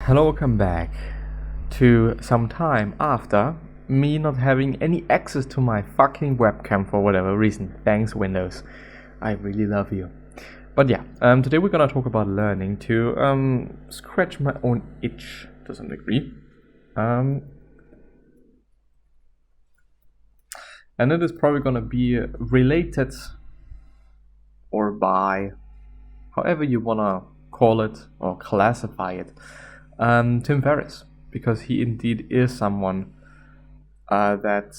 Hello, welcome back to some time after me not having any access to my fucking webcam for whatever reason. Thanks, Windows. I really love you. But yeah, today we're gonna talk about learning to scratch my own itch to some degree. And it is probably gonna be related or by however you wanna call it or classify it. Tim Ferriss, because he indeed is someone that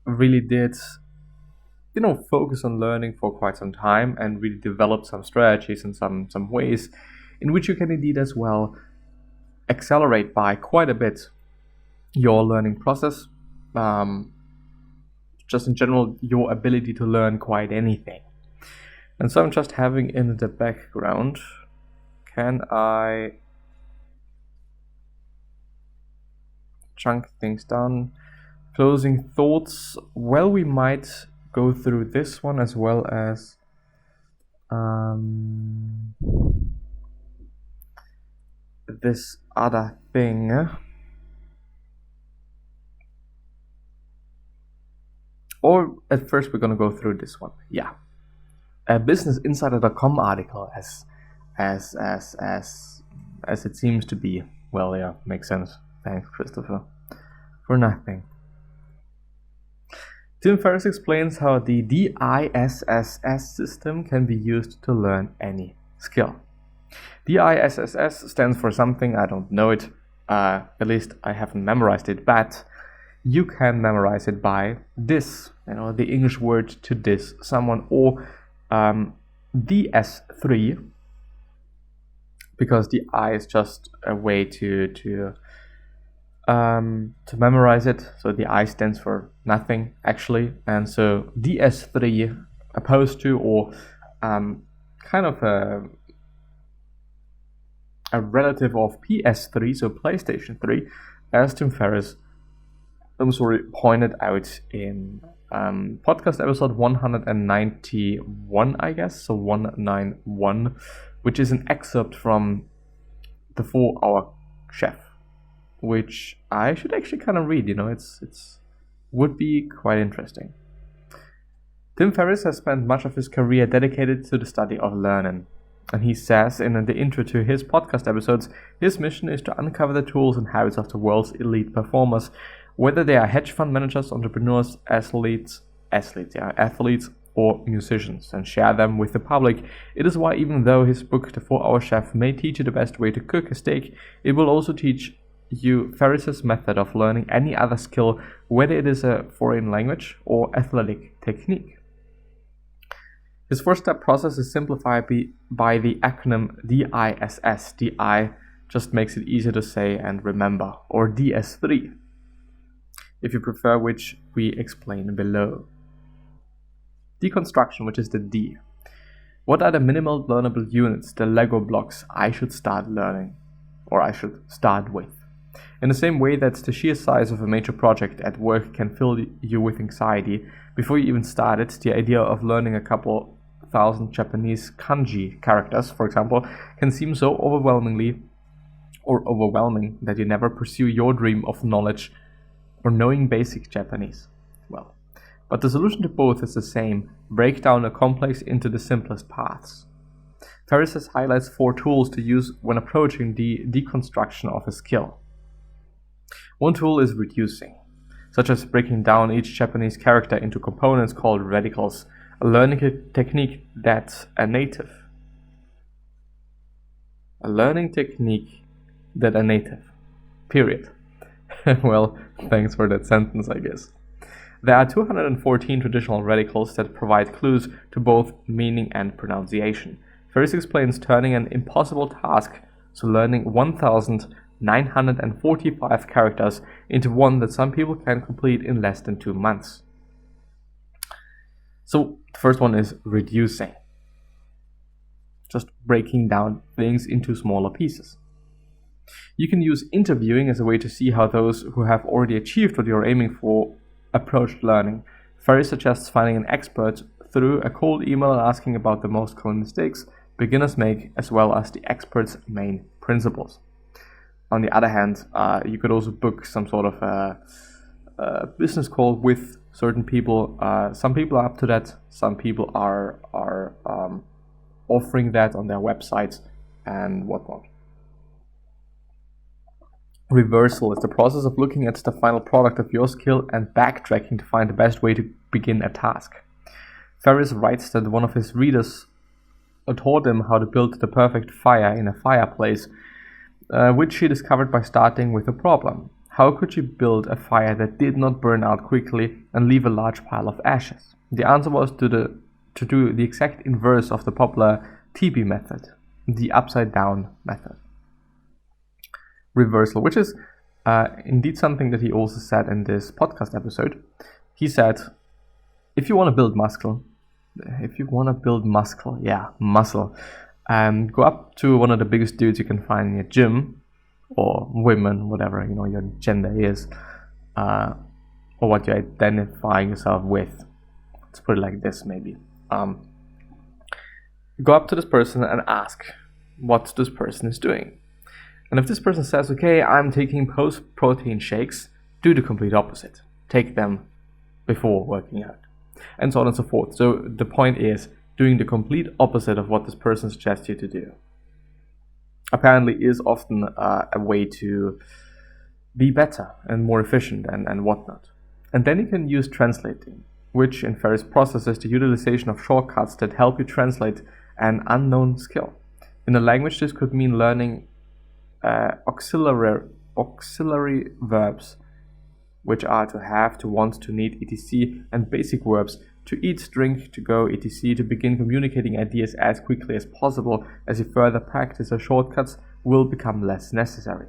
really did, focus on learning for quite some time and really develop some strategies and some ways in which you can indeed as well accelerate by quite a bit your learning process. Just in general, your ability to learn quite anything. And so I'm just having in the background, can I chunk things down? Closing thoughts. Well, we might go through this one as well as this other thing. Or at first we're gonna go through this one. Yeah. A BusinessInsider.com article as it seems to be. Well, yeah, makes sense. Thanks, Christopher, for nothing. Tim Ferriss explains how the DISSS system can be used to learn any skill. DISSS stands for something, I don't know it, at least I haven't memorized it, but you can memorize it by this, the English word to this someone, or DS3, because the I is just a way to memorize it. So the I stands for nothing actually, and so DS3 opposed to, or kind of a relative of PS3, so PlayStation 3, as Tim Ferriss pointed out in podcast episode 191, I guess, so 191, which is an excerpt from the 4-Hour Chef, which I should actually kind of read. It's would be quite interesting. Tim Ferriss has spent much of his career dedicated to the study of learning, and he says in the intro to his podcast episodes, his mission is to uncover the tools and habits of the world's elite performers, whether they are hedge fund managers, entrepreneurs, athletes, or musicians, and share them with the public. It is why, even though his book, The 4-Hour Chef, may teach you the best way to cook a steak, it will also teach you Ferriss's method of learning any other skill, whether it is a foreign language or athletic technique. His four-step process is simplified by the acronym DISS. DI just makes it easier to say and remember, or DS3, if you prefer, which we explain below. Deconstruction, which is the D. What are the minimal learnable units, the Lego blocks I should start learning, or I should start with? In the same way that the sheer size of a major project at work can fill you with anxiety before you even start it, the idea of learning a couple thousand Japanese kanji characters, for example, can seem so overwhelming that you never pursue your dream of knowledge or knowing basic Japanese. Well, but the solution to both is the same: break down the complex into the simplest paths. Ferriss highlights 4 tools to use when approaching the deconstruction of a skill. One tool is reducing, such as breaking down each Japanese character into components called radicals, a learning technique that a native. Period. Well, thanks for that sentence, I guess. There are 214 traditional radicals that provide clues to both meaning and pronunciation. Ferriss explains turning an impossible task, so learning 1,945 characters, into one that some people can complete in less than 2 months. So the first one is reducing. Just breaking down things into smaller pieces. You can use interviewing as a way to see how those who have already achieved what you're aiming for approached learning. Ferriss suggests finding an expert through a cold email and asking about the most common mistakes beginners make, as well as the expert's main principles. on the other hand, you could also book some sort of a business call with certain people. Some people are up to that. Some people are offering that on their websites and whatnot. Reversal is the process of looking at the final product of your skill and backtracking to find the best way to begin a task. Ferriss writes that one of his readers taught him how to build the perfect fire in a fireplace, which he discovered by starting with a problem. How could you build a fire that did not burn out quickly and leave a large pile of ashes? The answer was to do the exact inverse of the popular TB method, the upside down method. Reversal, which is indeed something that he also said in this podcast episode. He said, if you want to build muscle, go up to one of the biggest dudes you can find in your gym, or women, whatever your gender is, or what you identify yourself with. Let's put it like this, maybe. Go up to this person and ask what this person is doing. And if this person says, okay, I'm taking post-protein shakes, do the complete opposite. Take them before working out, and so on and so forth. So the point is doing the complete opposite of what this person suggests you to do. Apparently is often a way to be better and more efficient and whatnot. And then you can use translating, which in Ferriss' process is the utilization of shortcuts that help you translate an unknown skill. In a language, this could mean learning auxiliary verbs, which are to have, to want, to need, etc., and basic verbs to eat, drink, to go, etc., to begin communicating ideas as quickly as possible. As you further practice, the shortcuts will become less necessary.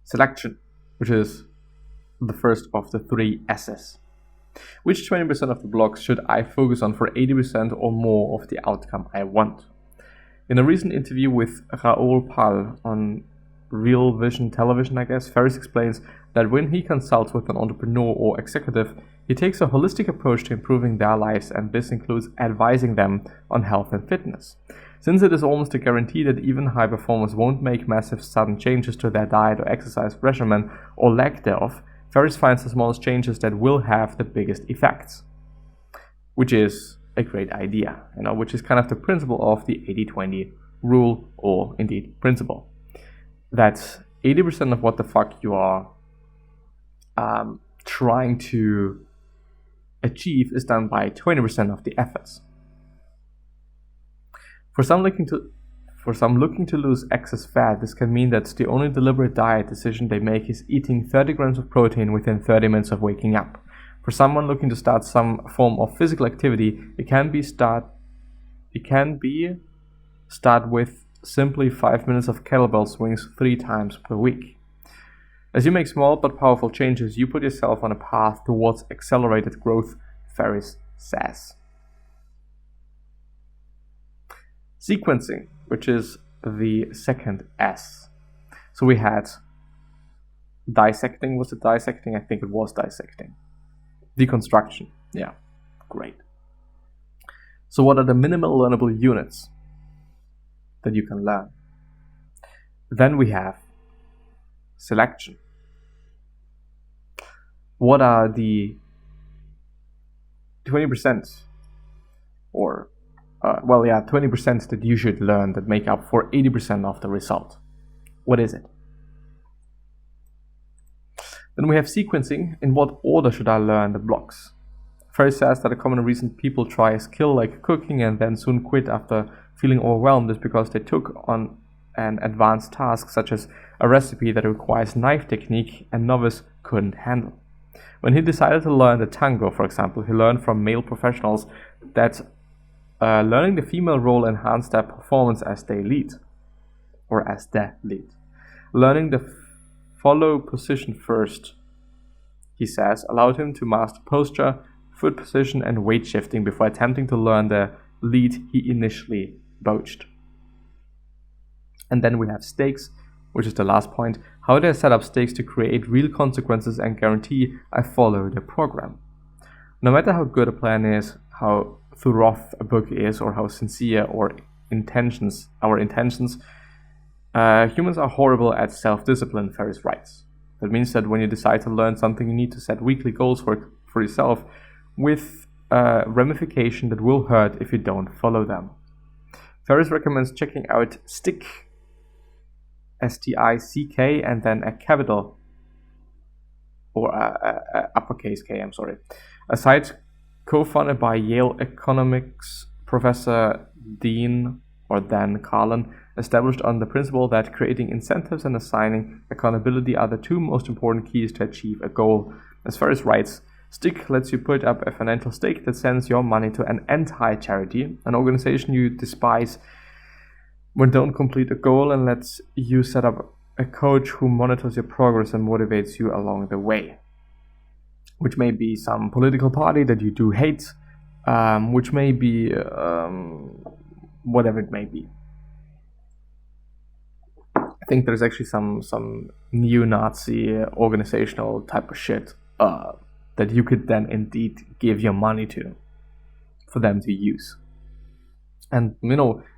Selection, which is the first of the 3 S's. Which 20% of the blocks should I focus on for 80% or more of the outcome I want? In a recent interview with Raoul Pal on Real Vision Television, Ferriss explains that when he consults with an entrepreneur or executive, he takes a holistic approach to improving their lives, and this includes advising them on health and fitness. Since it is almost a guarantee that even high performers won't make massive sudden changes to their diet or exercise regimen or lack thereof, Ferriss finds the smallest changes that will have the biggest effects, which is a great idea, which is kind of the principle of the 80-20 rule, or indeed principle. That 80% of what the fuck you are trying to achieve is done by 20% of the efforts. For some looking to lose excess fat, this can mean that the only deliberate diet decision they make is eating 30 grams of protein within 30 minutes of waking up. For someone looking to start some form of physical activity, it can be start with simply 5 minutes of kettlebell swings 3 times per week. As you make small but powerful changes, you put yourself on a path towards accelerated growth, Ferriss says. Sequencing, which is the second S. So we had dissecting. Was it dissecting? I think it was dissecting. Deconstruction. Yeah, great. So what are the minimal learnable units that you can learn? Then we have selection. What are the 20% or 20% that you should learn that make up for 80% of the result? What is it? Then we have sequencing. In what order should I learn the blocks? Ferriss says that a common reason people try a skill like cooking and then soon quit after feeling overwhelmed is because they took on an advanced task such as a recipe that requires knife technique a novice couldn't handle. When he decided to learn the tango, for example, he learned from male professionals that learning the female role enhanced their performance as they lead, or as the lead. Learning the follow position first, he says, allowed him to master posture, foot position, and weight shifting before attempting to learn the lead he initially botched. And then we have stakes, which is the last point. How do I set up stakes to create real consequences and guarantee I follow the program? No matter how good a plan is, how thorough a book is, or how sincere our intentions, Humans are horrible at self-discipline, Ferriss writes. That means that when you decide to learn something, you need to set weekly goals for yourself with ramification that will hurt if you don't follow them. Ferriss recommends checking out Stick, S-T-I-C-K, and then a capital, or uppercase K, I'm sorry. A site co-founded by Yale economics professor Dan Carlin, established on the principle that creating incentives and assigning accountability are the two most important keys to achieve a goal. As Ferriss writes, Stick lets you put up a financial stake that sends your money to an anti-charity, an organization you despise when don't complete a goal, and lets you set up a coach who monitors your progress and motivates you along the way. Which may be some political party that you do hate, which may be whatever it may be. I think there's actually some neo-Nazi organizational type of shit that you could then indeed give your money to for them to use. And,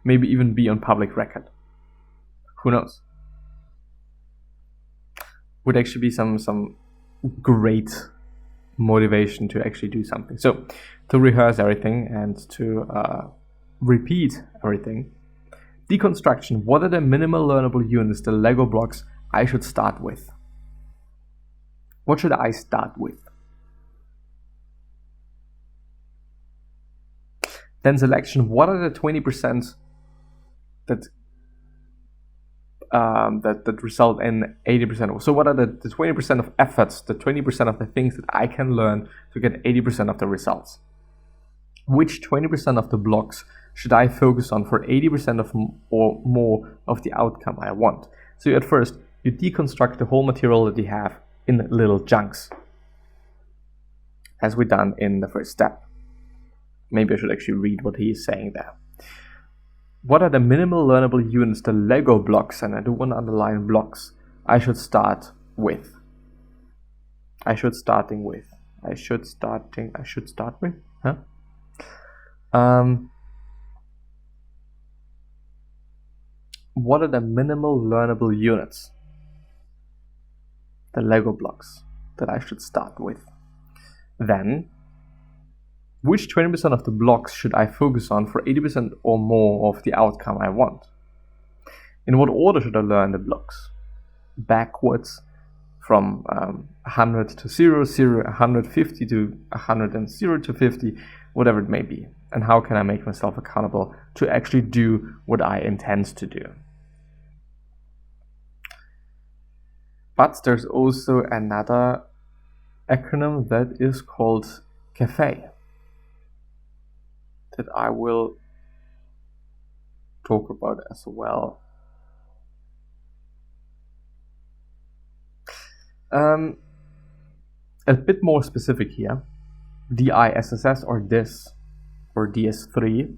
maybe even be on public record. Who knows? Would actually be some great motivation to actually do something. So, to rehearse everything and to repeat everything. Deconstruction. What are the minimal learnable units, the Lego blocks I should start with? What should I start with? Then selection. What are the 20% that result in 80%? So what are the 20% of efforts, the 20% of the things that I can learn to get 80% of the results? Which 20% of the blocks should I focus on for 80% of or more of the outcome I want? So at first, you deconstruct the whole material that you have in little chunks, as we done in the first step. Maybe I should actually read what he is saying there. What are the minimal learnable units, the Lego blocks, and I do want to underline blocks, I should start with? What are the minimal learnable units, the Lego blocks, that I should start with? Then, which 20% of the blocks should I focus on for 80% or more of the outcome I want? In what order should I learn the blocks? Backwards, from 100 to 0, 0, 150 to 100, and 0 to 50, whatever it may be. And how can I make myself accountable to actually do what I intend to do? But there's also another acronym that is called CAFE, that I will talk about as well. A bit more specific here, DISSS or DIS or DS3.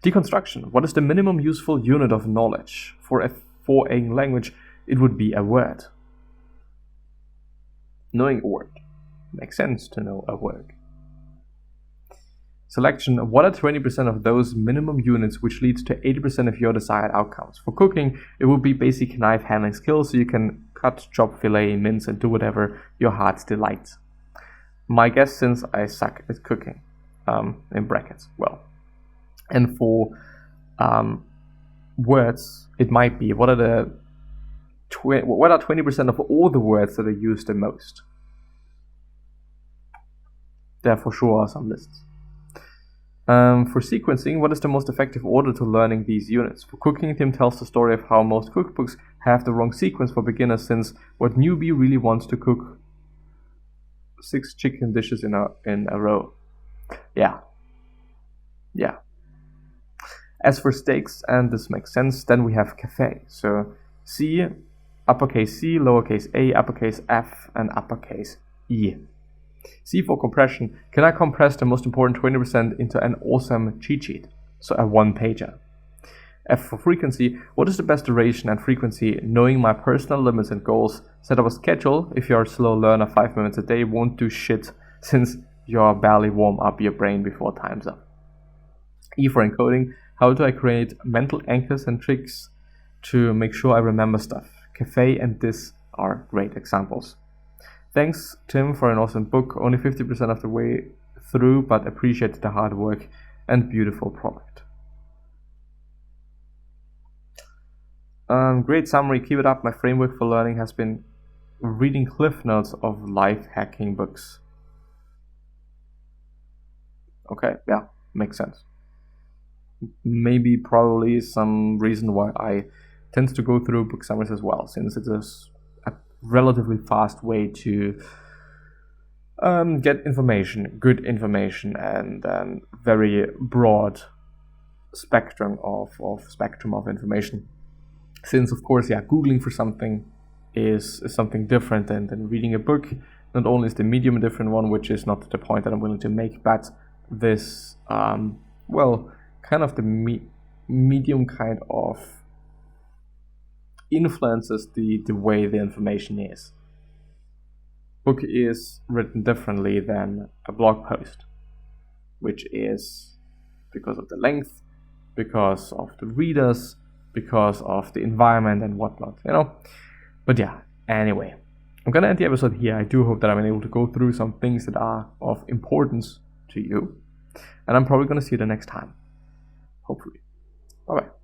Deconstruction. What is the minimum useful unit of knowledge? For a language, it would be a word. Knowing a word. Makes sense to know a word. Selection. What are 20% of those minimum units which leads to 80% of your desired outcomes? For cooking, it would be basic knife handling skills, so you can cut, chop, fillet, mince, and do whatever your heart's delight. My guess, since I suck at cooking, in brackets, well. And for words, it might be, what are 20% of all the words that are used the most? There for sure are some lists. For sequencing, what is the most effective order to learning these units? For cooking, Tim tells the story of how most cookbooks have the wrong sequence for beginners, since what newbie really wants to cook 6 chicken dishes in a row. Yeah. As for steaks, and this makes sense, then we have cafe. So C, uppercase C, lowercase a, uppercase F, and uppercase E. C for compression. Can I compress the most important 20% into an awesome cheat sheet? So a 1-pager. F for frequency. What is the best duration and frequency? Knowing my personal limits and goals. Set up a schedule. If you're a slow learner, 5 minutes a day won't do shit, since you're barely warm up your brain before time's up. E for encoding. How do I create mental anchors and tricks to make sure I remember stuff. Cafe and this are great examples. Thanks, Tim, for an awesome book. Only 50% of the way through, but appreciate the hard work and beautiful product. Great summary. Keep it up. My framework for learning has been reading cliff notes of life hacking books. Okay, yeah, makes sense. Maybe probably some reason why I tend to go through book summaries as well, since it is a relatively fast way to get information, good information, and very broad spectrum of information. Since of course, yeah, Googling for something is something different than reading a book. Not only is the medium a different one, which is not the point that I'm willing to make, but this kind of the medium kind of influences the way the information is. Book is written differently than a blog post, which is because of the length, because of the readers, because of the environment and whatnot, But yeah, anyway, I'm gonna end the episode here. I do hope that I've been able to go through some things that are of importance to you, and I'm probably gonna see you the next time. Hopefully. Bye bye.